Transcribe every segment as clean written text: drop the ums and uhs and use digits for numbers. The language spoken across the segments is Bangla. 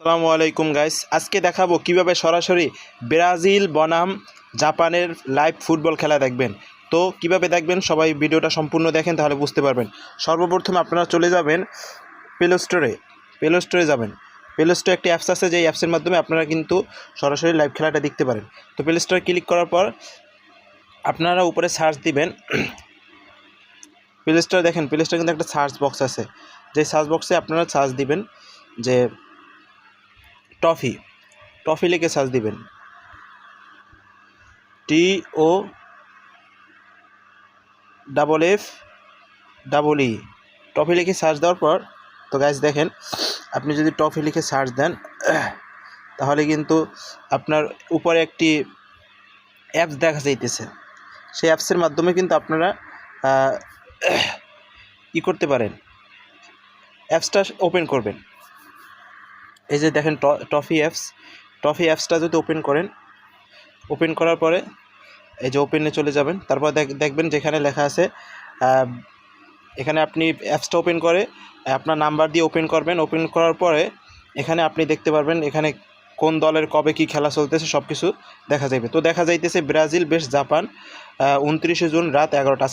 আসসালামু আলাইকুম গাইস, আজকে দেখাবো কিভাবে সরাসরি ব্রাজিল বনাম জাপানের লাইভ ফুটবল খেলা দেখবেন। তো কিভাবে দেখবেন সবাই ভিডিওটা সম্পূর্ণ দেখেন, তাহলে বুঝতে পারবেন। সর্বপ্রথম আপনারা চলে যাবেন প্লে স্টোরে যাবেন। প্লে স্টোরে একটি অ্যাপস আছে, যেই অ্যাপসের মাধ্যমে আপনারা কিন্তু সরাসরি লাইভ খেলাটা দেখতে পারেন। তো প্লে স্টোরে ক্লিক করার পর আপনারা উপরে সার্চ দিবেন। প্লে স্টোরে দেখেন, প্লে স্টোরে কিন্তু একটা সার্চ বক্স আছে, যেই সার্চ বক্সে আপনারা সার্চ দিবেন যে টফি লিখে সার্চ দিবেন, TOFFEE। টফি লিখে সার্চ দেওয়ার পর তো গাইস দেখেন, আপনি যদি টফি লিখে সার্চ দেন তাহলে কিন্তু আপনার উপরে একটি অ্যাপস দেখা যাইতেছে। সেই অ্যাপসের মাধ্যমে কিন্তু আপনারা করতে পারেন, অ্যাপসটা ওপেন করবেন। এই যে দেখেন টফি অ্যাপসটা যদি ওপেন করার পরে এই যে ওপেনে চলে যাবেন। তারপর দেখবেন যেখানে লেখা আছে, এখানে আপনি অ্যাপসটা ওপেন করে আপনার নাম্বার দিয়ে ওপেন করবেন। ওপেন করার পরে এখানে আপনি দেখতে পারবেন এখানে কোন দলের কবে কি খেলা চলতেছে সব কিছু দেখা যাবে। তো দেখা যাইতেছে ব্রাজিল বেশ জাপান 29 জুন রাত 11টা।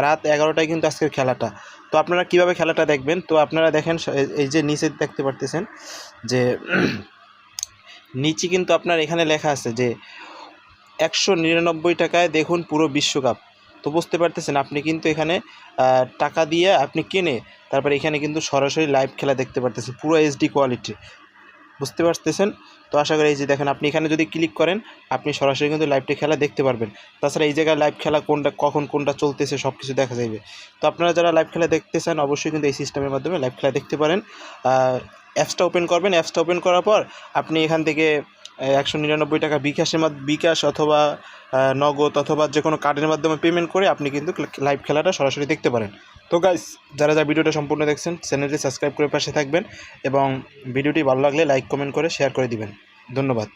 রাত 11টায় কিন্তু আজকের খেলাটা। তো আপনারা কিভাবে খেলাটা দেখবেন, তো আপনারা দেখেন এই যে নিচে দেখতে পারতেছেন যে নিচে কিন্তু আপনার এখানে লেখা আছে যে 199 টাকায় দেখুন পুরো বিশ্বকাপ। তো বুঝতে পারতেছেন আপনি কিন্তু এখানে টাকা দিয়ে আপনি কিনে তারপরে এখানে কিন্তু সরাসরি লাইভ খেলা দেখতে পারতেছেন, পুরো HD কোয়ালিটি। বুঝতে পারতেছেন? তো আশা করি এই যে দেখেন, আপনি এখানে যদি ক্লিক করেন আপনি সরাসরি কিন্তু লাইভটি খেলা দেখতে পারবেন। তাছাড়া এই জায়গায় লাইভ খেলা কখন কোনটা চলতেছে সব কিছু দেখা যাবে। তো আপনারা যারা লাইভ খেলা দেখতে চান অবশ্যই কিন্তু এই সিস্টেমের মাধ্যমে লাইভ খেলা দেখতে পারেন। অ্যাপসটা ওপেন করবেন। অ্যাপসটা ওপেন করার পর আপনি এখান থেকে 199 টাকা বিকাশ অথবা নগদ অথবা যে কোনো কার্ডের মাধ্যমে পেমেন্ট করে আপনি কিন্তু লাইভ খেলাটা সরাসরি দেখতে পারেন। তো গাইস, যারা ভিডিওটা সম্পূর্ণ দেখছেন চ্যানেলটি সাবস্ক্রাইব করে পাশে থাকবেন এবং ভিডিওটি ভালো লাগলে লাইক কমেন্ট করে শেয়ার করে দিবেন। ধন্যবাদ।